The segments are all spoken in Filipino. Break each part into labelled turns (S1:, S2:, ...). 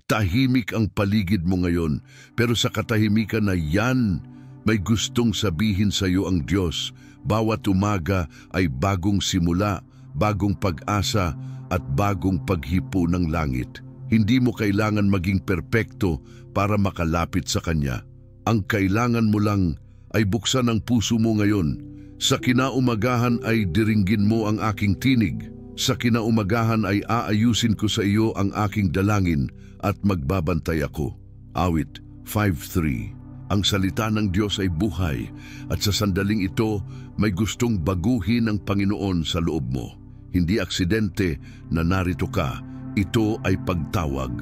S1: Tahimik ang paligid mo ngayon, pero sa katahimikan na yan, may gustong sabihin sa iyo ang Diyos. Bawat umaga ay bagong simula, bagong pag-asa at bagong paghipo ng langit. Hindi mo kailangan maging perpekto para makalapit sa Kanya. Ang kailangan mo lang ay buksan ang puso mo ngayon. Sa kinaumagahan ay diringgin mo ang aking tinig. Sa kinaumagahan ay aayusin ko sa iyo ang aking dalangin at magbabantay ako. Awit 5:3. Ang salita ng Diyos ay buhay at sa sandaling ito may gustong baguhin ng Panginoon sa loob mo. Hindi aksidente na narito ka, ito ay pagtawag.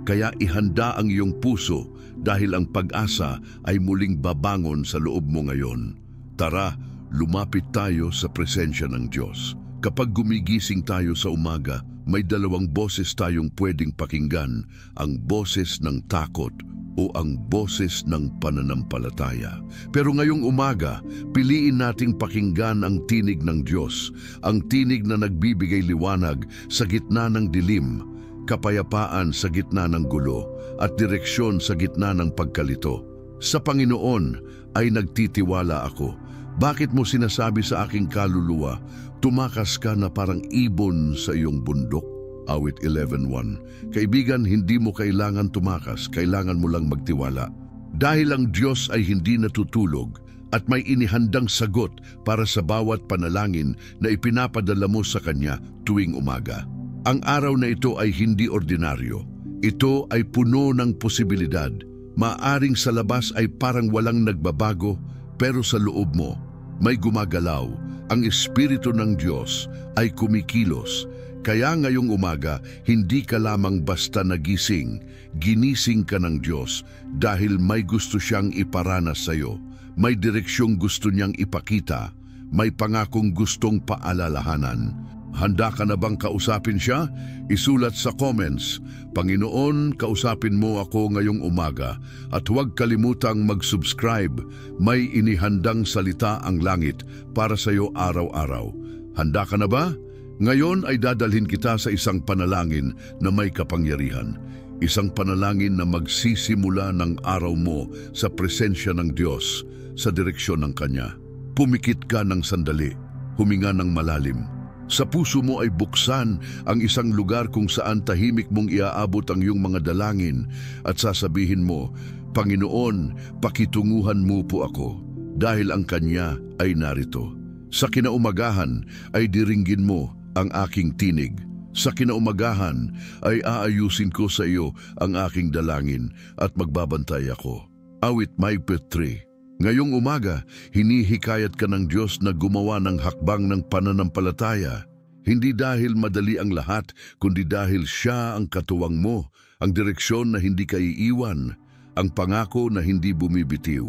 S1: Kaya ihanda ang iyong puso dahil ang pag-asa ay muling babangon sa loob mo ngayon. Tara, lumapit tayo sa presensya ng Diyos. Kapag gumigising tayo sa umaga, may dalawang boses tayong pwedeng pakinggan, ang boses ng takot o ang boses ng pananampalataya. Pero ngayong umaga, piliin nating pakinggan ang tinig ng Diyos, ang tinig na nagbibigay liwanag sa gitna ng dilim, kapayapaan sa gitna ng gulo, at direksyon sa gitna ng pagkalito. Sa Panginoon ay nagtitiwala ako. Bakit mo sinasabi sa aking kaluluwa, tumakas ka na parang ibon sa iyong bundok? Awit 11:1. Kaibigan, hindi mo kailangan tumakas, kailangan mo lang magtiwala. Dahil ang Diyos ay hindi natutulog at may inihandang sagot para sa bawat panalangin na ipinapadala mo sa Kanya tuwing umaga. Ang araw na ito ay hindi ordinaryo. Ito ay puno ng posibilidad. Maaring sa labas ay parang walang nagbabago, pero sa loob mo may gumagalaw. Ang Espiritu ng Diyos ay kumikilos. Kaya ngayong umaga, hindi ka lamang basta nagising, ginising ka ng Diyos dahil may gusto siyang iparanas sa iyo. May direksyong gusto niyang ipakita, may pangakong gustong paalalahanan. Handa ka na bang kausapin siya? Isulat sa comments, Panginoon, kausapin mo ako ngayong umaga at huwag kalimutang mag-subscribe. May inihandang salita ang langit para sa iyo araw-araw. Handa ka na ba? Ngayon ay dadalhin kita sa isang panalangin na may kapangyarihan. Isang panalangin na magsisimula ng araw mo sa presensya ng Diyos sa direksyon ng Kanya. Pumikit ka ng sandali, huminga ng malalim. Sa puso mo ay buksan ang isang lugar kung saan tahimik mong iaabot ang iyong mga dalangin at sasabihin mo, Panginoon, pakitunguhan mo po ako dahil ang Kanya ay narito. Sa kinaumagahan ay diringgin mo ang aking tinig. Sa kinaumagahan ay aayusin ko sa iyo ang aking dalangin at magbabantay ako. Awit 5:3. Ngayong umaga, hinihikayat ka ng Diyos na gumawa ng hakbang ng pananampalataya. Hindi dahil madali ang lahat, kundi dahil Siya ang katuwang mo, ang direksyon na hindi ka iiwan, ang pangako na hindi bumibitiw.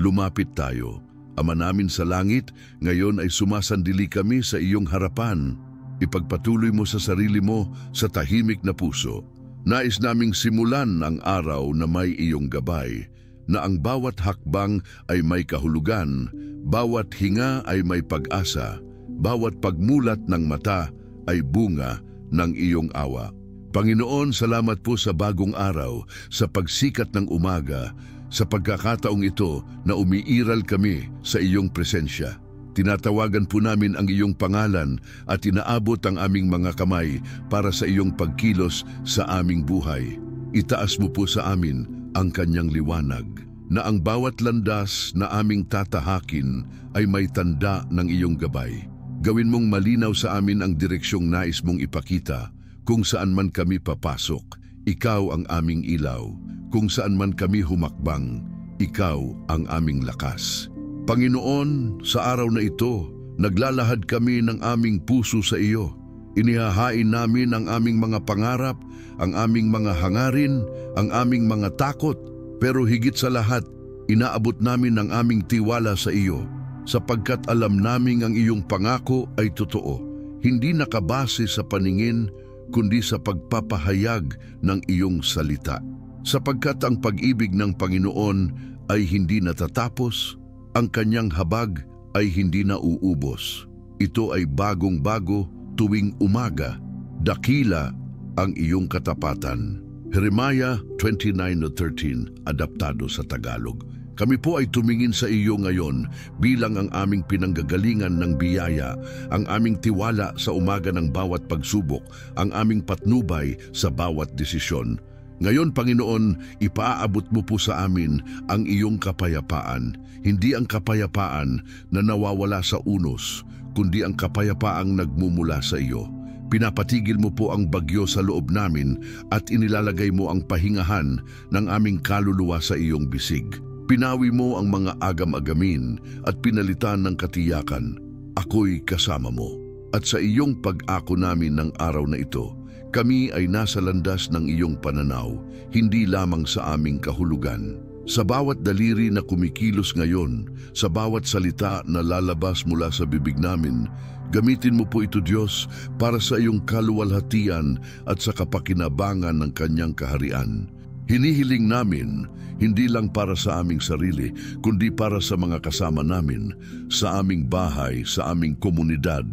S1: Lumapit tayo. Ama namin sa langit, ngayon ay sumasandili kami sa iyong harapan. Ipagpatuloy mo sa sarili mo sa tahimik na puso. Nais naming simulan ang araw na may iyong gabay, na ang bawat hakbang ay may kahulugan, bawat hinga ay may pag-asa, bawat pagmulat ng mata ay bunga ng iyong awa. Panginoon, salamat po sa bagong araw, sa pagsikat ng umaga, sa pagkakataong ito na umiiral kami sa iyong presensya. Tinatawagan po namin ang iyong pangalan at inaabot ang aming mga kamay para sa iyong pagkilos sa aming buhay. Itaas mo po sa amin ang kanyang liwanag, na ang bawat landas na aming tatahakin ay may tanda ng iyong gabay. Gawin mong malinaw sa amin ang direksyong nais mong ipakita. Kung saan man kami papasok, ikaw ang aming ilaw. Kung saan man kami humakbang, ikaw ang aming lakas. Panginoon, sa araw na ito, naglalahad kami ng aming puso sa iyo. Inihahain namin ang aming mga pangarap, ang aming mga hangarin, ang aming mga takot, pero higit sa lahat, inaabot namin ang aming tiwala sa iyo, sapagkat alam naming ang iyong pangako ay totoo, hindi nakabase sa paningin, kundi sa pagpapahayag ng iyong salita. Sapagkat ang pag-ibig ng Panginoon ay hindi natatapos, ang kanyang habag ay hindi nauubos. Ito ay bagong-bago tuwing umaga, dakila ang iyong katapatan. Jeremiah 29:13, adaptado sa Tagalog. Kami po ay tumingin sa iyo ngayon bilang ang aming pinanggagalingan ng biyaya, ang aming tiwala sa umaga ng bawat pagsubok, ang aming patnubay sa bawat desisyon. Ngayon, Panginoon, ipaaabot mo po sa amin ang iyong kapayapaan, hindi ang kapayapaan na nawawala sa unos, kundi ang kapayapaang nagmumula sa iyo. Pinapatigil mo po ang bagyo sa loob namin at inilalagay mo ang pahingahan ng aming kaluluwa sa iyong bisig. Pinawi mo ang mga agam-agamin at pinalitan ng katiyakan. Ako'y kasama mo. At sa iyong pag-ako namin ng araw na ito, kami ay nasa landas ng iyong pananaw, hindi lamang sa aming kahulugan. Sa bawat daliri na kumikilos ngayon, sa bawat salita na lalabas mula sa bibig namin, gamitin mo po ito, Diyos, para sa iyong kaluwalhatian at sa kapakinabangan ng kanyang kaharian. Hinihiling namin, hindi lang para sa aming sarili, kundi para sa mga kasama namin, sa aming bahay, sa aming komunidad,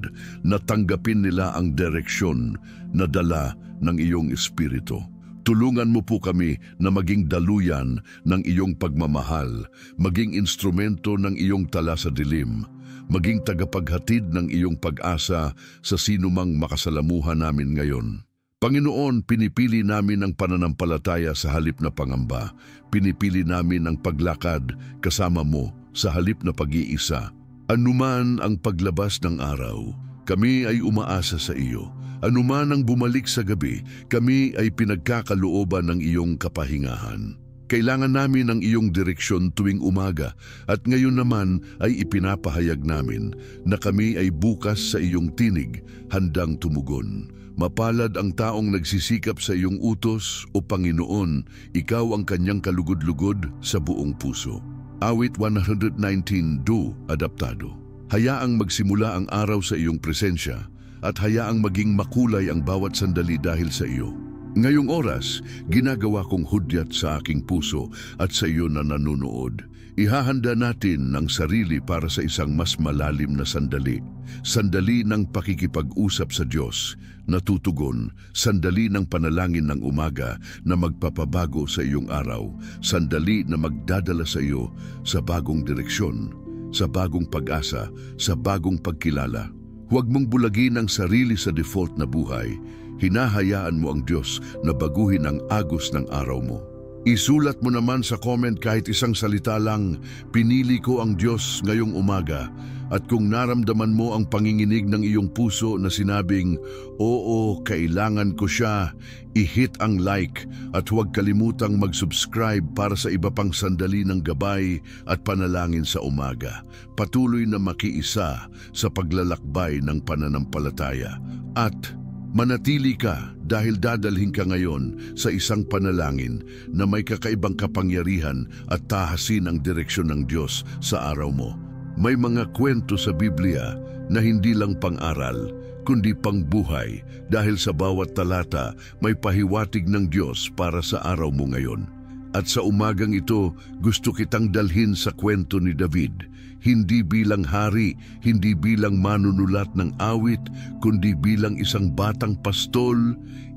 S1: na tanggapin nila ang direksyon na dala ng iyong Espiritu. Tulungan mo po kami na maging daluyan ng iyong pagmamahal, maging instrumento ng iyong tala sa dilim, maging tagapaghatid ng iyong pag-asa sa sinumang makasalamuhan namin ngayon. Panginoon, pinipili namin ang pananampalataya sa halip na pangamba. Pinipili namin ang paglakad kasama mo sa halip na pag-iisa. Anuman ang paglabas ng araw, kami ay umaasa sa iyo. Anuman ang bumalik sa gabi, kami ay pinagkakalooban ng iyong kapahingahan. Kailangan namin ang iyong direksyon tuwing umaga at ngayon naman ay ipinapahayag namin na kami ay bukas sa iyong tinig, handang tumugon. Mapalad ang taong nagsisikap sa iyong utos, o Panginoon, ikaw ang kanyang kalugod-lugod sa buong puso. Awit 119:2, adaptado. Hayaang magsimula ang araw sa iyong presensya at hayaang maging makulay ang bawat sandali dahil sa iyo. Ngayong oras, ginagawa kong hudyat sa aking puso at sa iyo na nanunood. Ihahanda natin ang sarili para sa isang mas malalim na sandali. Sandali ng pakikipag-usap sa Diyos na tutugon, sandali ng panalangin ng umaga na magpapabago sa iyong araw, sandali na magdadala sa iyo sa bagong direksyon, sa bagong pag-asa, sa bagong pagkilala. Huwag mong bulagin ang sarili sa default na buhay. Hinahayaan mo ang Diyos na baguhin ang agos ng araw mo. Isulat mo naman sa comment kahit isang salita lang, pinili ko ang Diyos ngayong umaga. At kung naramdaman mo ang panginginig ng iyong puso na sinabing, oo, kailangan ko siya, i-hit ang like at huwag kalimutang mag-subscribe para sa iba pang sandali ng gabay at panalangin sa umaga. Patuloy na makiisa sa paglalakbay ng pananampalataya. At manatili ka dahil dadalhin ka ngayon sa isang panalangin na may kakaibang kapangyarihan at tahasin ang direksyon ng Diyos sa araw mo. May mga kwento sa Biblia na hindi lang pang-aral, kundi pangbuhay dahil sa bawat talata may pahiwatig ng Diyos para sa araw mo ngayon. At sa umagang ito, gusto kitang dalhin sa kwento ni David, hindi bilang hari, hindi bilang manunulat ng awit, kundi bilang isang batang pastol,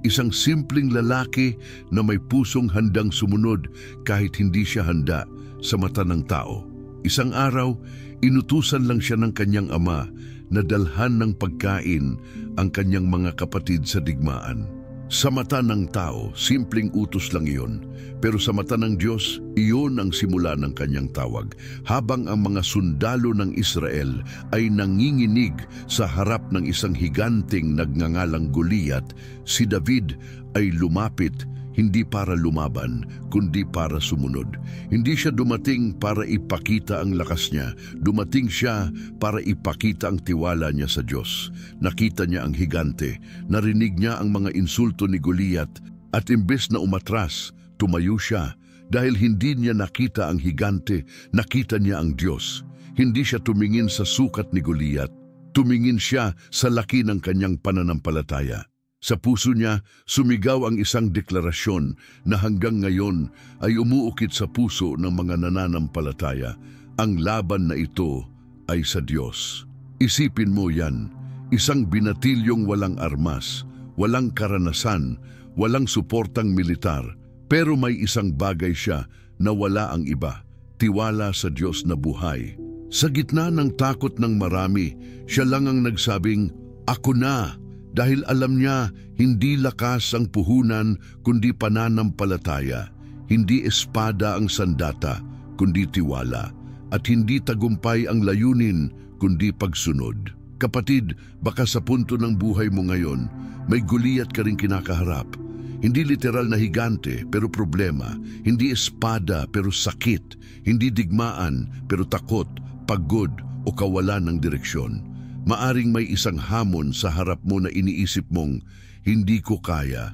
S1: isang simpleng lalaki na may pusong handang sumunod kahit hindi siya handa sa mata ng tao. Isang araw, inutusan lang siya ng kanyang ama na dalhan ng pagkain ang kanyang mga kapatid sa digmaan. Sa mata ng tao, simpleng utos lang iyon. Pero sa mata ng Diyos, iyon ang simula ng kanyang tawag. Habang ang mga sundalo ng Israel ay nanginginig sa harap ng isang higanting nagngangalang Goliath, si David ay lumapit, hindi para lumaban, kundi para sumunod. Hindi siya dumating para ipakita ang lakas niya. Dumating siya para ipakita ang tiwala niya sa Diyos. Nakita niya ang higante, narinig niya ang mga insulto ni Goliath, at imbes na umatras, tumayo siya. Dahil hindi niya nakita ang higante, nakita niya ang Diyos. Hindi siya tumingin sa sukat ni Goliath. Tumingin siya sa laki ng kanyang pananampalataya. Sa puso niya, sumigaw ang isang deklarasyon na hanggang ngayon ay umuukit sa puso ng mga nananampalataya. Ang laban na ito ay sa Diyos. Isipin mo yan, isang binatilyong walang armas, walang karanasan, walang suportang militar, pero may isang bagay siya na wala ang iba, tiwala sa Diyos na buhay. Sa gitna ng takot ng marami, siya lang ang nagsabing, "Ako na," dahil alam niya hindi lakas ang puhunan kundi pananampalataya, hindi espada ang sandata kundi tiwala, at hindi tagumpay ang layunin kundi pagsunod. Kapatid, baka sa punto ng buhay mo ngayon, may Goliath ka ring kinakaharap. Hindi literal na higante pero problema, hindi espada pero sakit, hindi digmaan pero takot, pagod o kawalan ng direksyon. Maaring may isang hamon sa harap mo na iniisip mong, "Hindi ko kaya."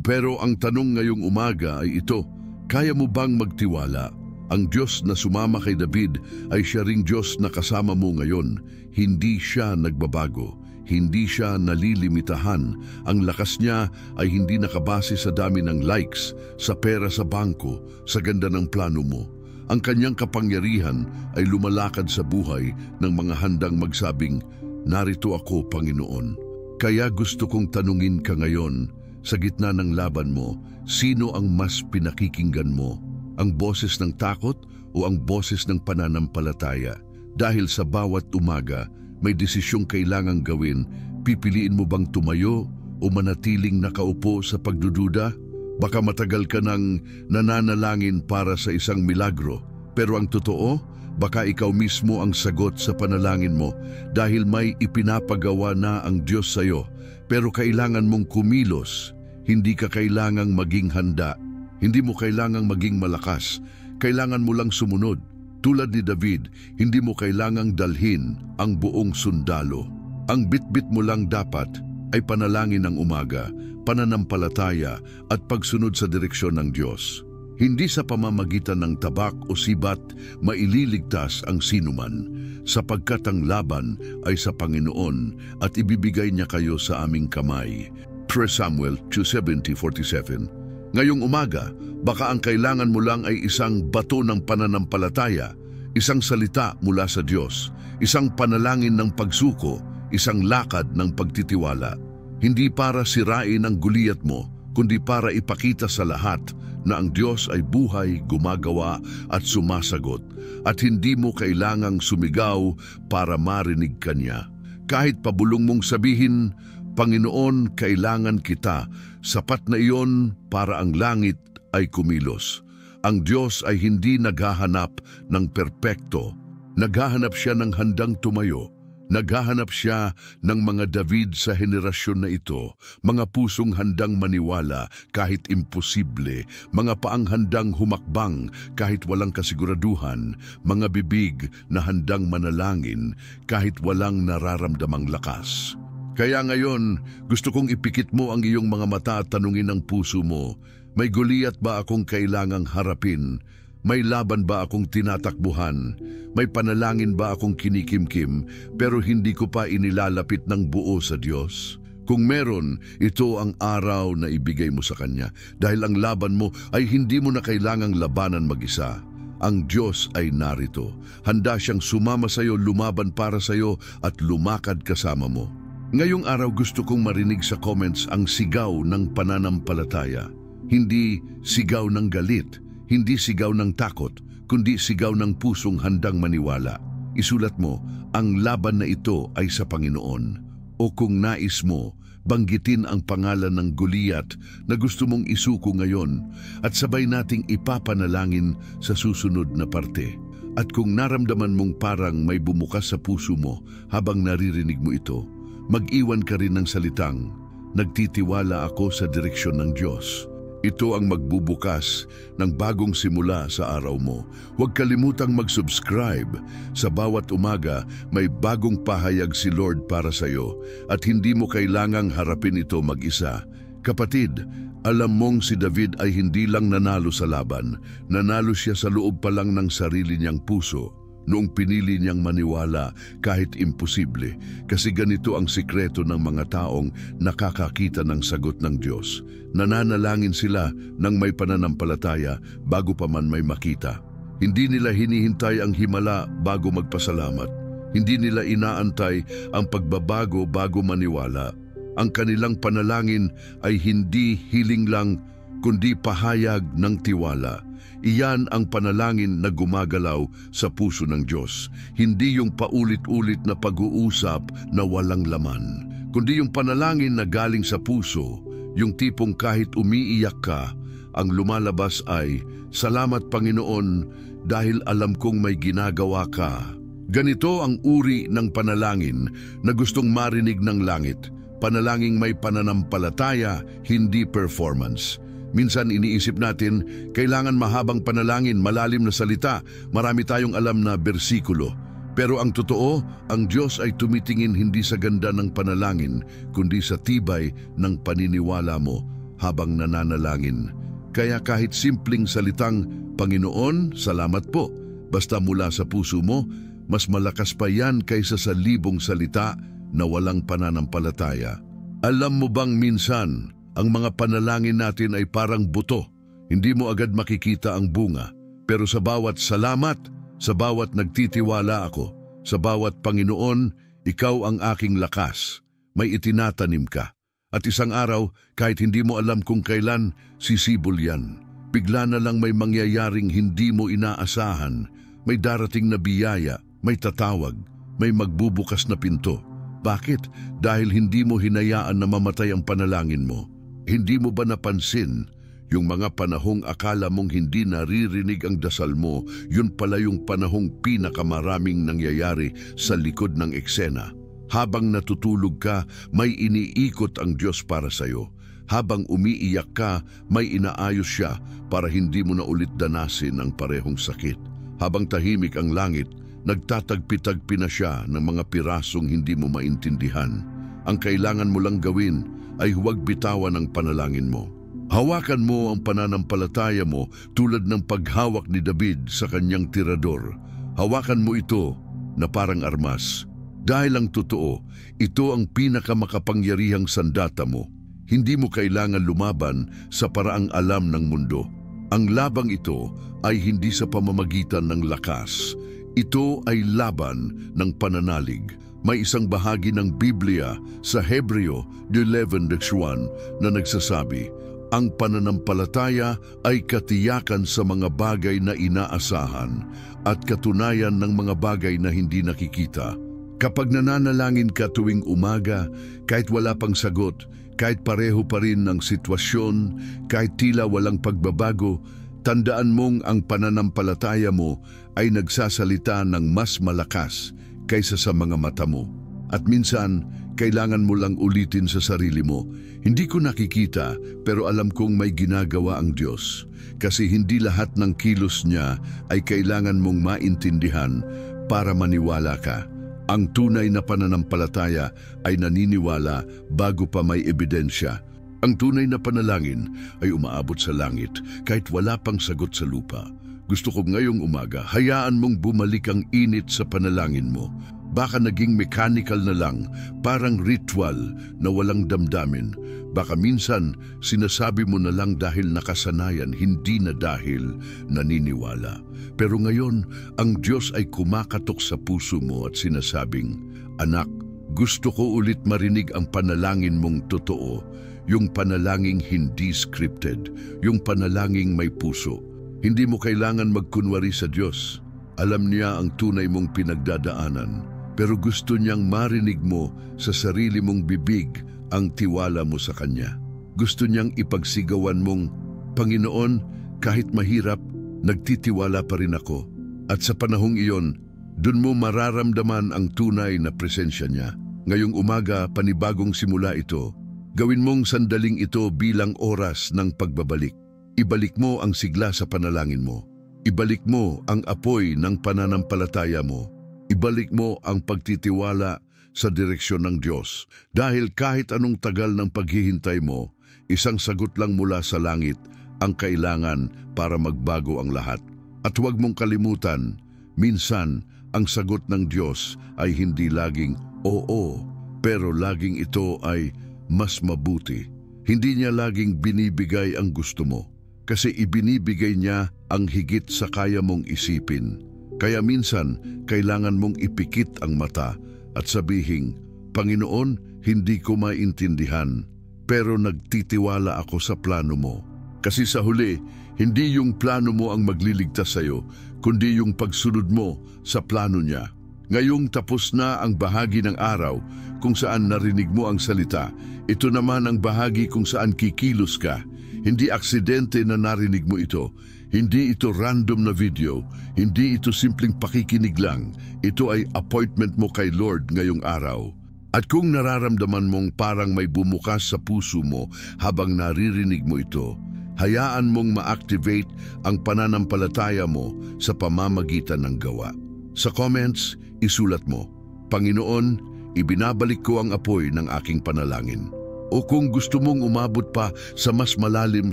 S1: Pero ang tanong ngayong umaga ay ito, kaya mo bang magtiwala? Ang Diyos na sumama kay David ay siya ring Diyos na kasama mo ngayon. Hindi siya nagbabago. Hindi siya nalilimitahan. Ang lakas niya ay hindi nakabase sa dami ng likes, sa pera sa bangko, sa ganda ng plano mo. Ang kanyang kapangyarihan ay lumalakad sa buhay ng mga handang magsabing, "Narito ako, Panginoon." Kaya gusto kong tanungin ka ngayon, sa gitna ng laban mo, sino ang mas pinakikinggan mo? Ang boses ng takot o ang boses ng pananampalataya? Dahil sa bawat umaga, may desisyong kailangang gawin. Pipiliin mo bang tumayo o manatiling nakaupo sa pagdududa? Baka matagal ka nang nananalangin para sa isang milagro, pero ang totoo, baka ikaw mismo ang sagot sa panalangin mo dahil may ipinapagawa na ang Diyos sa iyo, pero kailangan mong kumilos. Hindi ka kailangang maging handa. Hindi mo kailangang maging malakas. Kailangan mo lang sumunod. Tulad ni David, hindi mo kailangang dalhin ang buong sundalo. Ang bitbit mo lang dapat ay panalangin ng umaga, pananampalataya at pagsunod sa direksyon ng Diyos. Hindi sa pamamagitan ng tabak o sibat maililigtas ang sinuman, sapagkat ang laban ay sa Panginoon at ibibigay niya kayo sa aming kamay. 1 Samuel 2:70-47. Ngayong umaga, baka ang kailangan mo lang ay isang bato ng pananampalataya, isang salita mula sa Diyos, isang panalangin ng pagsuko, isang lakad ng pagtitiwala. Hindi para sirain ang Goliath mo, kundi para ipakita sa lahat na ang Diyos ay buhay, gumagawa at sumasagot, at hindi mo kailangang sumigaw para marinig ka niya. Kahit pabulong mong sabihin, "Panginoon, kailangan kita," sapat na iyon para ang langit ay kumilos. Ang Diyos ay hindi naghahanap ng perpekto. Naghahanap siya ng handang tumayo. Naghahanap siya ng mga David sa henerasyon na ito, mga pusong handang maniwala kahit imposible, mga paang handang humakbang kahit walang kasiguraduhan, mga bibig na handang manalangin kahit walang nararamdamang lakas. Kaya ngayon, gusto kong ipikit mo ang iyong mga mata at tanungin ang puso mo, may Goliath ba akong kailangang harapin? May laban ba akong tinatakbuhan? May panalangin ba akong kinikimkim pero hindi ko pa inilalapit ng buo sa Diyos? Kung meron, ito ang araw na ibigay mo sa Kanya dahil ang laban mo ay hindi mo na kailangang labanan mag-isa. Ang Diyos ay narito. Handa siyang sumama sa iyo, lumaban para sa iyo at lumakad kasama mo. Ngayong araw gusto kong marinig sa comments ang sigaw ng pananampalataya. Hindi sigaw ng galit, hindi sigaw ng takot, kundi sigaw ng pusong handang maniwala. Isulat mo, ang laban na ito ay sa Panginoon. O kung nais mo, banggitin ang pangalan ng Goliath na gusto mong isuko ngayon at sabay nating ipapanalangin sa susunod na parte. At kung naramdaman mong parang may bumukas sa puso mo habang naririnig mo ito, mag-iwan ka rin ng salitang, "Nagtitiwala ako sa direksyon ng Diyos." Ito ang magbubukas ng bagong simula sa araw mo. Huwag kalimutang mag-subscribe. Sa bawat umaga, may bagong pahayag si Lord para sa iyo at hindi mo kailangang harapin ito mag-isa. Kapatid, alam mong si David ay hindi lang nanalo sa laban. Nanalo siya sa loob pa lang ng sarili niyang puso. Noong pinili niyang maniwala kahit imposible, kasi ganito ang sikreto ng mga taong nakakakita ng sagot ng Diyos. Nananalangin sila ng may pananampalataya bago pa man may makita. Hindi nila hinihintay ang himala bago magpasalamat. Hindi nila inaantay ang pagbabago bago maniwala. Ang kanilang panalangin ay hindi hiling lang, kundi pahayag ng tiwala. Iyan ang panalangin na gumagalaw sa puso ng Diyos. Hindi yung paulit-ulit na pag-uusap na walang laman, kundi yung panalangin na galing sa puso, yung tipong kahit umiiyak ka, ang lumalabas ay, "Salamat Panginoon dahil alam kong may ginagawa ka." Ganito ang uri ng panalangin na gustong marinig ng langit. Panalangin may pananampalataya, hindi performance. Minsan iniisip natin, kailangan mahabang panalangin, malalim na salita, marami tayong alam na bersikulo. Pero ang totoo, ang Diyos ay tumitingin hindi sa ganda ng panalangin, kundi sa tibay ng paniniwala mo habang nananalangin. Kaya kahit simpleng salitang, "Panginoon, salamat po," basta mula sa puso mo, mas malakas pa yan kaysa sa libong salita na walang pananampalataya. Alam mo bang minsan, ang mga panalangin natin ay parang buto. Hindi mo agad makikita ang bunga. Pero sa bawat salamat, sa bawat nagtitiwala ako, sa bawat Panginoon, ikaw ang aking lakas, may itinatanim ka. At isang araw, kahit hindi mo alam kung kailan, sisibol yan. Bigla na lang may mangyayaring hindi mo inaasahan. May darating na biyaya, may tatawag, may magbubukas na pinto. Bakit? Dahil hindi mo hinayaan na mamatay ang panalangin mo. Hindi mo ba napansin, yung mga panahong akala mong hindi naririnig ang dasal mo, yun pala yung panahong pinakamaraming nangyayari sa likod ng eksena. Habang natutulog ka, may iniikot ang Diyos para sa'yo. Habang umiiyak ka, may inaayos siya para hindi mo na ulit danasin ang parehong sakit. Habang tahimik ang langit, nagtatagpi-tagpi na siya ng mga pirasong hindi mo maintindihan. Ang kailangan mo lang gawin ay huwag bitawan ang panalangin mo. Hawakan mo ang pananampalataya mo tulad ng paghawak ni David sa kanyang tirador. Hawakan mo ito na parang armas. Dahil ang totoo, ito ang pinakamakapangyarihang sandata mo. Hindi mo kailangan lumaban sa paraang alam ng mundo. Ang labang ito ay hindi sa pamamagitan ng lakas. Ito ay laban ng pananalig. May isang bahagi ng Biblia sa Hebreo 11:1 na nagsasabi, "Ang pananampalataya ay katiyakan sa mga bagay na inaasahan at katunayan ng mga bagay na hindi nakikita." Kapag nananalangin ka tuwing umaga, kahit wala pang sagot, kahit pareho pa rin ang sitwasyon, kahit tila walang pagbabago, tandaan mong ang pananampalataya mo ay nagsasalita ng mas malakas kaysa sa mga mata mo. At minsan, kailangan mo lang ulitin sa sarili mo, "Hindi ko nakikita, pero alam kong may ginagawa ang Diyos." Kasi hindi lahat ng kilos niya ay kailangan mong maintindihan para maniwala ka. Ang tunay na pananampalataya ay naniniwala bago pa may ebidensya. Ang tunay na panalangin ay umaabot sa langit kahit wala pang sagot sa lupa. Gusto ko ngayong umaga, hayaan mong bumalik ang init sa panalangin mo. Baka naging mechanical na lang, parang ritual na walang damdamin. Baka minsan sinasabi mo na lang dahil nakasanayan, hindi na dahil naniniwala. Pero ngayon, ang Diyos ay kumakatok sa puso mo at sinasabing, "Anak, gusto ko ulit marinig ang panalangin mong totoo, yung panalangin hindi scripted, yung panalangin may puso." Hindi mo kailangan magkunwari sa Diyos. Alam niya ang tunay mong pinagdadaanan, pero gusto niyang marinig mo sa sarili mong bibig ang tiwala mo sa Kanya. Gusto niyang ipagsigawan mong, "Panginoon, kahit mahirap, nagtitiwala pa rin ako." At sa panahong iyon, dun mo mararamdaman ang tunay na presensya niya. Ngayong umaga, panibagong simula ito. Gawin mong sandaling ito bilang oras ng pagbabalik. Ibalik mo ang sigla sa panalangin mo. Ibalik mo ang apoy ng pananampalataya mo. Ibalik mo ang pagtitiwala sa direksyon ng Diyos. Dahil kahit anong tagal ng paghihintay mo, isang sagot lang mula sa langit ang kailangan para magbago ang lahat. At huwag mong kalimutan, minsan ang sagot ng Diyos ay hindi laging oo, pero laging ito ay mas mabuti. Hindi niya laging binibigay ang gusto mo, kasi ibinibigay niya ang higit sa kaya mong isipin. Kaya minsan, kailangan mong ipikit ang mata at sabihin, "Panginoon, hindi ko maintindihan, pero nagtitiwala ako sa plano mo. Kasi sa huli, hindi yung plano mo ang magliligtas sa'yo, kundi yung pagsunod mo sa plano niya. Ngayong tapos na ang bahagi ng araw kung saan narinig mo ang salita, ito naman ang bahagi kung saan kikilos ka. Hindi aksidente na narinig mo ito. Hindi ito random na video. Hindi ito simpleng pakikinig lang. Ito ay appointment mo kay Lord ngayong araw. At kung nararamdaman mong parang may bumukas sa puso mo habang naririnig mo ito, hayaan mong ma-activate ang pananampalataya mo sa pamamagitan ng gawa. Sa comments, isulat mo, Panginoon, ibinabalik ko ang apoy ng aking panalangin. O kung gusto mong umabot pa sa mas malalim,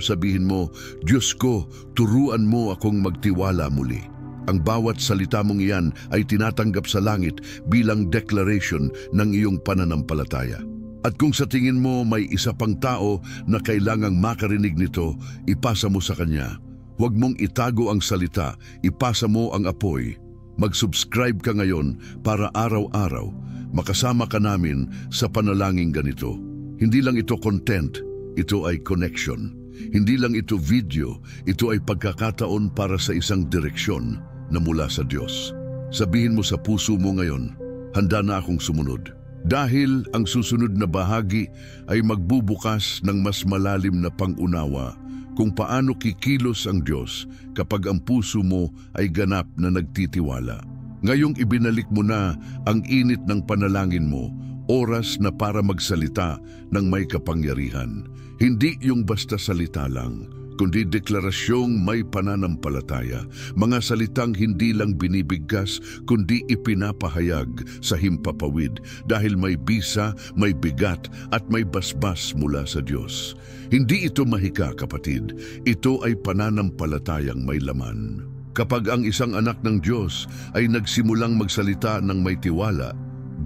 S1: sabihin mo, Diyos ko, turuan mo akong magtiwala muli. Ang bawat salita mong iyan ay tinatanggap sa langit bilang declaration ng iyong pananampalataya. At kung sa tingin mo may isa pang tao na kailangang makarinig nito, ipasa mo sa kanya. Huwag mong itago ang salita, ipasa mo ang apoy. Mag-subscribe ka ngayon para araw-araw makasama ka namin sa panalangin ganito. Hindi lang ito content, ito ay connection. Hindi lang ito video, ito ay pagkakataon para sa isang direksyon na mula sa Diyos. Sabihin mo sa puso mo ngayon, handa na akong sumunod. Dahil ang susunod na bahagi ay magbubukas ng mas malalim na pangunawa kung paano kikilos ang Diyos kapag ang puso mo ay ganap na nagtitiwala. Ngayong ibinalik mo na ang init ng panalangin mo, oras na para magsalita ng may kapangyarihan. Hindi yung basta salita lang, kundi deklarasyong may pananampalataya. Mga salitang hindi lang binibigkas, kundi ipinapahayag sa himpapawid dahil may bisa, may bigat at may basbas mula sa Diyos. Hindi ito mahika, kapatid. Ito ay pananampalatayang may laman. Kapag ang isang anak ng Diyos ay nagsimulang magsalita ng may tiwala,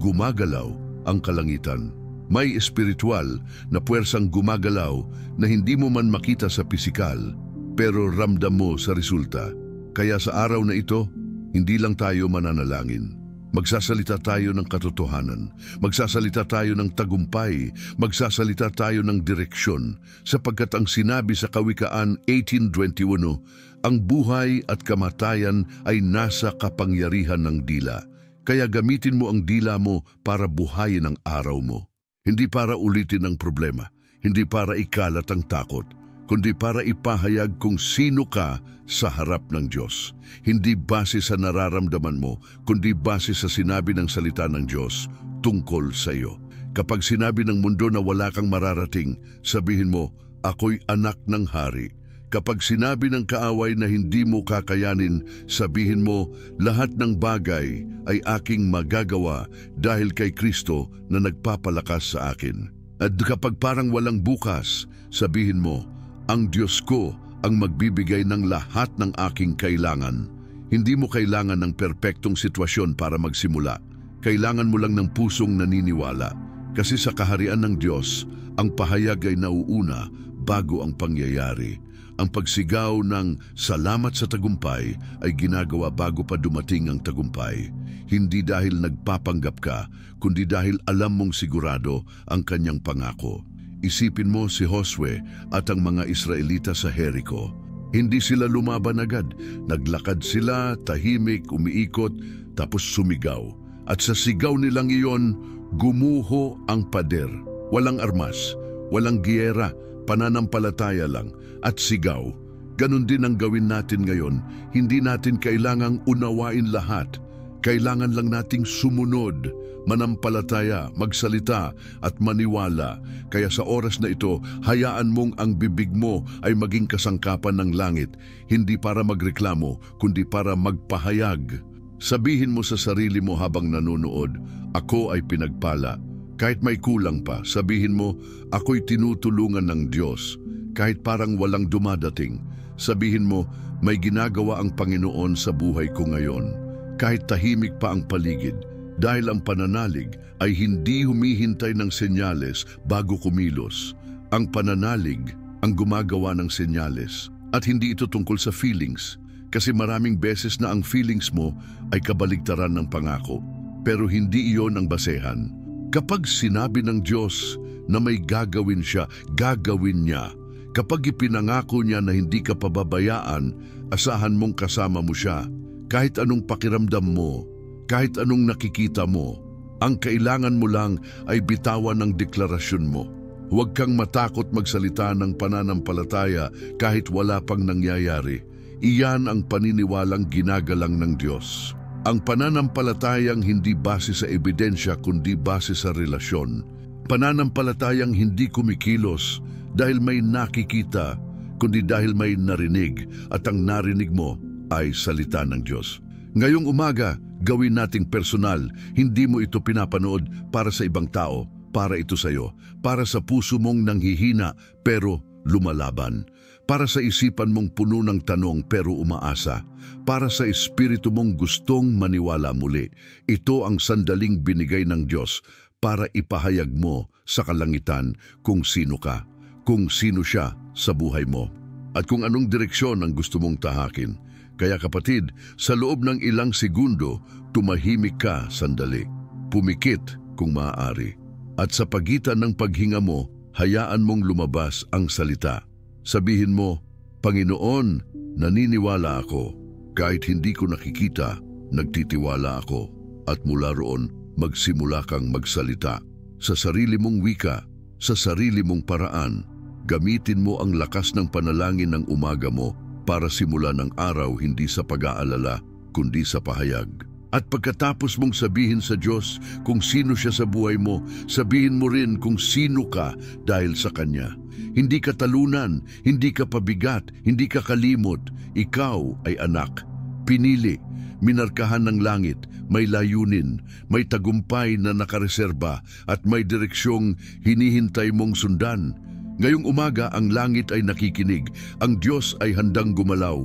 S1: gumagalaw ang kalangitan. May espiritual na puwersang gumagalaw na hindi mo man makita sa pisikal, pero ramdam mo sa resulta. Kaya sa araw na ito, hindi lang tayo mananalangin. Magsasalita tayo ng katotohanan, magsasalita tayo ng tagumpay, magsasalita tayo ng direksyon, sapagkat ang sinabi sa Kawikaan 18:21, ang buhay at kamatayan ay nasa kapangyarihan ng dila. Kaya gamitin mo ang dila mo para buhayin ang araw mo. Hindi para ulitin ang problema, hindi para ikalat ang takot, kundi para ipahayag kung sino ka sa harap ng Diyos. Hindi base sa nararamdaman mo, kundi base sa sinabi ng salita ng Diyos tungkol sa iyo. Kapag sinabi ng mundo na wala kang mararating, sabihin mo, ako'y anak ng hari. Kapag sinabi ng kaaway na hindi mo kakayanin, sabihin mo, lahat ng bagay ay aking magagawa dahil kay Kristo na nagpapalakas sa akin. At kapag parang walang bukas, sabihin mo, ang Diyos ko ang magbibigay ng lahat ng aking kailangan. Hindi mo kailangan ng perpektong sitwasyon para magsimula. Kailangan mo lang ng pusong naniniwala. Kasi sa kaharian ng Diyos, ang pahayag ay nauuna bago ang pangyayari. Ang pagsigaw ng salamat sa tagumpay ay ginagawa bago pa dumating ang tagumpay. Hindi dahil nagpapanggap ka, kundi dahil alam mong sigurado ang kanyang pangako. Isipin mo si Josue at ang mga Israelita sa Jericho. Hindi sila lumaban agad. Naglakad sila, tahimik, umiikot, tapos sumigaw. At sa sigaw nilang iyon, gumuho ang pader. Walang armas, walang giyera, pananampalataya lang at sigaw. Ganon din ang gawin natin ngayon. Hindi natin kailangang unawain lahat. Kailangan lang nating sumunod, manampalataya, magsalita at maniwala. Kaya sa oras na ito, hayaan mong ang bibig mo ay maging kasangkapan ng langit, hindi para magreklamo, kundi para magpahayag. Sabihin mo sa sarili mo habang nanonood, ako ay pinagpala. Kahit may kulang pa, sabihin mo, ako'y tinutulungan ng Diyos. Kahit parang walang dumadating, sabihin mo, may ginagawa ang Panginoon sa buhay ko ngayon. Kahit tahimik pa ang paligid, dahil ang pananalig ay hindi humihintay ng senyales bago kumilos. Ang pananalig ang gumagawa ng senyales. At hindi ito tungkol sa feelings, kasi maraming beses na ang feelings mo ay kabaligtaran ng pangako. Pero hindi iyon ang basehan. Kapag sinabi ng Diyos na may gagawin siya, gagawin niya. Kapag ipinangako niya na hindi ka pababayaan, asahan mong kasama mo siya. Kahit anong pakiramdam mo, kahit anong nakikita mo, ang kailangan mo lang ay bitawan ng deklarasyon mo. Huwag kang matakot magsalita ng pananampalataya kahit wala pang nangyayari. Iyan ang paniniwalang ginagalang ng Diyos. Ang pananampalatayang hindi base sa ebidensya kundi base sa relasyon. Pananampalatayang hindi kumikilos dahil may nakikita kundi dahil may narinig at ang narinig mo ay salita ng Diyos. Ngayong umaga, gawin nating personal. Hindi mo ito pinapanood para sa ibang tao, para ito sa iyo, para sa puso mong nanghihina pero lumalaban. Para sa isipan mong puno ng tanong pero umaasa. Para sa espiritu mong gustong maniwala muli. Ito ang sandaling binigay ng Diyos para ipahayag mo sa kalangitan kung sino ka, kung sino siya sa buhay mo, at kung anong direksyon ang gusto mong tahakin. Kaya kapatid, sa loob ng ilang segundo, tumahimik ka sandali. Pumikit kung maaari. At sa pagitan ng paghinga mo, hayaan mong lumabas ang salita. Sabihin mo, Panginoon, naniniwala ako. Kahit hindi ko nakikita, nagtitiwala ako. At mula roon, magsimula kang magsalita. Sa sarili mong wika, sa sarili mong paraan, gamitin mo ang lakas ng panalangin ng umaga mo para simulan ang araw hindi sa pag-aalala, kundi sa pahayag. At pagkatapos mong sabihin sa Diyos kung sino siya sa buhay mo, sabihin mo rin kung sino ka dahil sa Kanya. Hindi ka talunan, hindi ka pabigat, hindi ka kalimot. Ikaw ay anak. Pinili, minarkahan ng langit, may layunin, may tagumpay na nakareserba at may direksyong hinihintay mong sundan. Ngayong umaga ang langit ay nakikinig, ang Diyos ay handang gumalaw,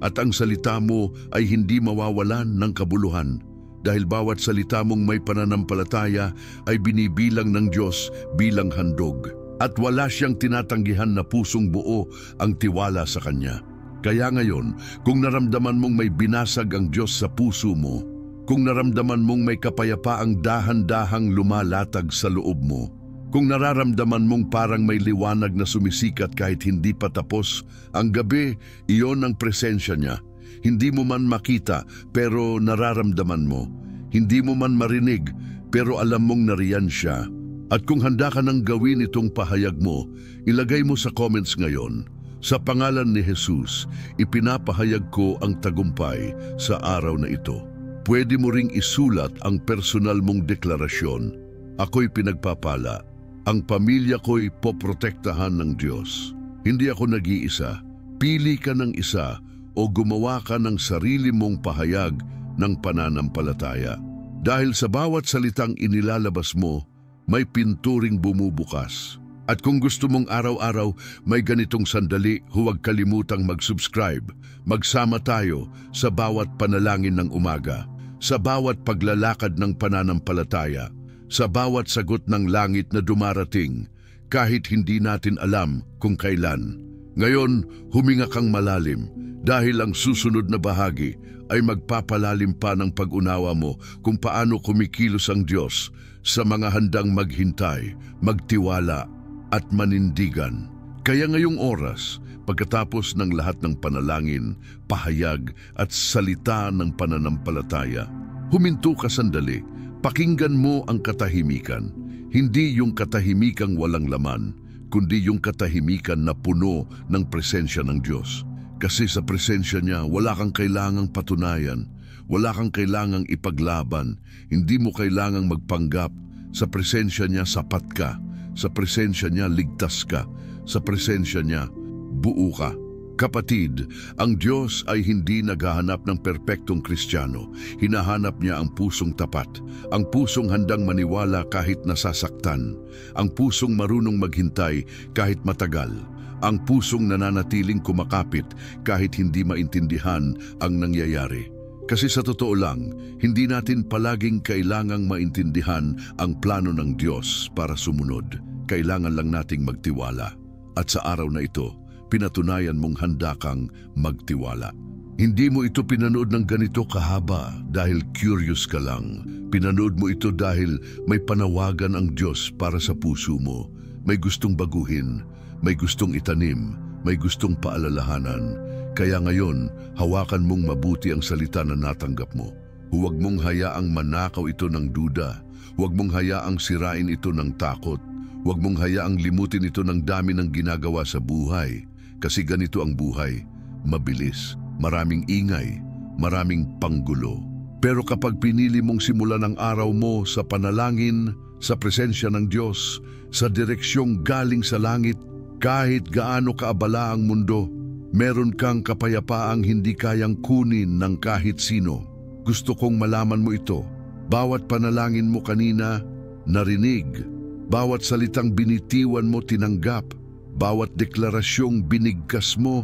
S1: at ang salita mo ay hindi mawawalan ng kabuluhan. Dahil bawat salita mong may pananampalataya ay binibilang ng Diyos bilang handog. At wala siyang tinatanggihan na pusong buo ang tiwala sa Kanya. Kaya ngayon, kung naramdaman mong may binasag ang Diyos sa puso mo, kung naramdaman mong may kapayapaang dahan-dahang lumalatag sa loob mo, kung nararamdaman mong parang may liwanag na sumisikat kahit hindi pa tapos ang gabi, iyon ang presensya niya. Hindi mo man makita pero nararamdaman mo. Hindi mo man marinig pero alam mong nariyan siya. At kung handa ka nang gawin itong pahayag mo, ilagay mo sa comments ngayon. Sa pangalan ni Jesus, ipinapahayag ko ang tagumpay sa araw na ito. Pwede mo ring isulat ang personal mong deklarasyon. Ako'y pinagpapala. Ang pamilya ko'y poprotektahan ng Diyos. Hindi ako nag-iisa. Pili ka ng isa o gumawa ka ng sarili mong pahayag ng pananampalataya. Dahil sa bawat salitang inilalabas mo, may pinturing bumubukas. At kung gusto mong araw-araw may ganitong sandali, huwag kalimutang mag-subscribe. Magsama tayo sa bawat panalangin ng umaga, sa bawat paglalakad ng pananampalataya, sa bawat sagot ng langit na dumarating, kahit hindi natin alam kung kailan. Ngayon, huminga kang malalim dahil ang susunod na bahagi ay magpapalalim pa ng pag-unawa mo kung paano kumikilos ang Diyos sa mga handang maghintay, magtiwala at manindigan. Kaya ngayong oras, pagkatapos ng lahat ng panalangin, pahayag at salita ng pananampalataya, huminto ka sandali. Pakinggan mo ang katahimikan, hindi yung katahimikang walang laman, kundi yung katahimikan na puno ng presensya ng Diyos. Kasi sa presensya niya, wala kang kailangang patunayan, wala kang kailangang ipaglaban, hindi mo kailangang magpanggap. Sa presensya niya, sapat ka. Sa presensya niya, ligtas ka. Sa presensya niya, buo ka. Kapatid, ang Diyos ay hindi naghahanap ng perpektong Kristiyano. Hinahanap niya ang pusong tapat, ang pusong handang maniwala kahit nasasaktan, ang pusong marunong maghintay kahit matagal, ang pusong nananatiling kumakapit kahit hindi maintindihan ang nangyayari. Kasi sa totoo lang, hindi natin palaging kailangang maintindihan ang plano ng Diyos para sumunod. Kailangan lang nating magtiwala. At sa araw na ito, pinatunayan mong handa kang magtiwala. Hindi mo ito pinanood ng ganito kahaba dahil curious ka lang. Pinanood mo ito dahil may panawagan ang Diyos para sa puso mo. May gustong baguhin, may gustong itanim, may gustong paalalahanan. Kaya ngayon, hawakan mong mabuti ang salita na natanggap mo. Huwag mong hayaang manakaw ito ng duda. Huwag mong hayaang sirain ito ng takot. Huwag mong hayaang limutin ito ng dami ng ginagawa sa buhay. Kasi ganito ang buhay, mabilis. Maraming ingay, maraming panggulo. Pero kapag pinili mong simulan ang araw mo sa panalangin, sa presensya ng Diyos, sa direksyong galing sa langit, kahit gaano kaabala ang mundo, meron kang kapayapaang hindi kayang kunin ng kahit sino. Gusto kong malaman mo ito. Bawat panalangin mo kanina, narinig. Bawat salitang binitiwan mo, tinanggap. Bawat deklarasyong binigkas mo,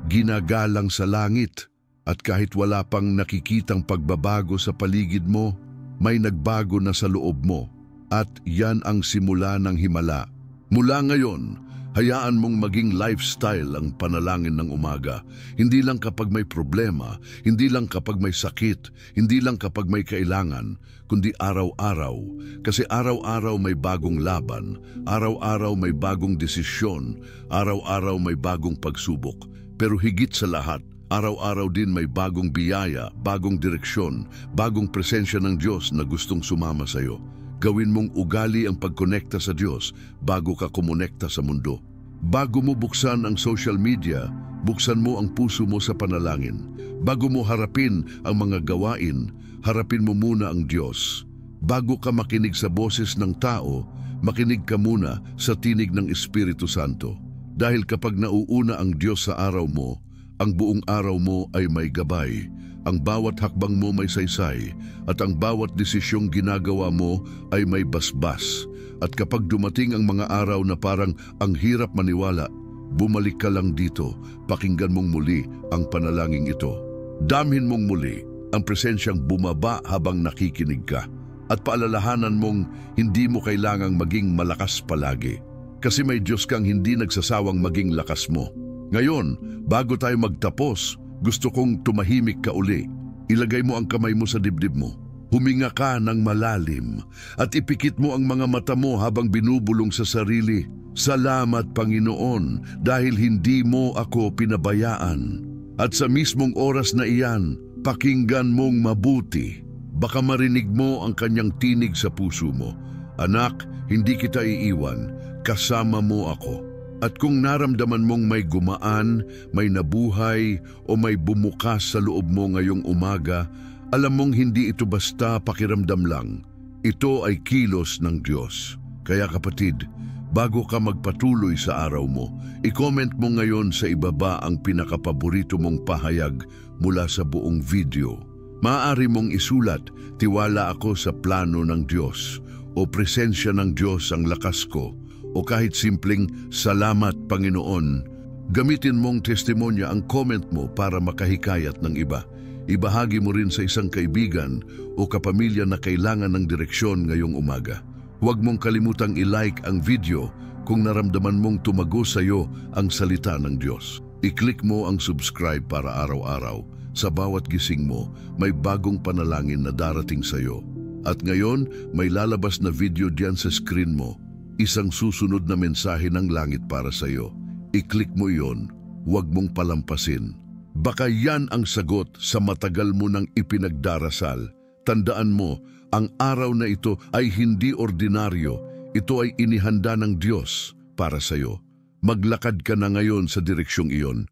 S1: ginagalang sa langit. At kahit wala pang nakikitang pagbabago sa paligid mo, may nagbago na sa loob mo. At yan ang simula ng himala. Mula ngayon, hayaan mong maging lifestyle ang panalangin ng umaga. Hindi lang kapag may problema, hindi lang kapag may sakit, hindi lang kapag may kailangan, kundi araw-araw. Kasi araw-araw may bagong laban, araw-araw may bagong desisyon, araw-araw may bagong pagsubok. Pero higit sa lahat, araw-araw din may bagong biyaya, bagong direksyon, bagong presensya ng Diyos na gustong sumama sa iyo. Gawin mong ugali ang pagkonekta sa Diyos bago ka kumonekta sa mundo. Bago mo buksan ang social media, buksan mo ang puso mo sa panalangin. Bago mo harapin ang mga gawain, harapin mo muna ang Diyos. Bago ka makinig sa boses ng tao, makinig ka muna sa tinig ng Espiritu Santo. Dahil kapag nauuna ang Diyos sa araw mo, ang buong araw mo ay may gabay. Ang bawat hakbang mo may saysay, at ang bawat desisyong ginagawa mo ay may basbas. At kapag dumating ang mga araw na parang ang hirap maniwala, bumalik ka lang dito, pakinggan mong muli ang panalangin ito. Damhin mong muli ang presensyang bumaba habang nakikinig ka. At paalalahanan mong hindi mo kailangang maging malakas palagi. Kasi may Diyos kang hindi nagsasawang maging lakas mo. Ngayon, bago tayo magtapos, gusto kong tumahimik ka uli. Ilagay mo ang kamay mo sa dibdib mo. Huminga ka ng malalim at ipikit mo ang mga mata mo habang binubulong sa sarili. Salamat, Panginoon, dahil hindi mo ako pinabayaan. At sa mismong oras na iyan, pakinggan mong mabuti. Baka marinig mo ang kanyang tinig sa puso mo. Anak, hindi kita iiwan. Kasama mo ako. At kung naramdaman mong may gumaan, may nabuhay o may bumukas sa loob mo ngayong umaga, alam mong hindi ito basta pakiramdam lang. Ito ay kilos ng Diyos. Kaya kapatid, bago ka magpatuloy sa araw mo, i-comment mo ngayon sa ibaba ang pinakapaborito mong pahayag mula sa buong video. Maaari mong isulat, tiwala ako sa plano ng Diyos, o presensya ng Diyos ang lakas ko, o kahit simpleng salamat Panginoon. Gamitin mong testimonya ang comment mo para makahikayat ng iba. Ibahagi mo rin sa isang kaibigan o kapamilya na kailangan ng direksyon ngayong umaga. Huwag mong kalimutang i-like ang video kung naramdaman mong tumago sa iyo ang salita ng Diyos. I-click mo ang subscribe para araw-araw. Sa bawat gising mo, may bagong panalangin na darating sa iyo. At ngayon, may lalabas na video diyan sa screen mo. Isang susunod na mensahe ng langit para sa iyo. I-click mo yon, huwag mong palampasin. Baka yan ang sagot sa matagal mo nang ipinagdarasal. Tandaan mo, ang araw na ito ay hindi ordinaryo. Ito ay inihanda ng Diyos para sa iyo. Maglakad ka na ngayon sa direksyong iyon.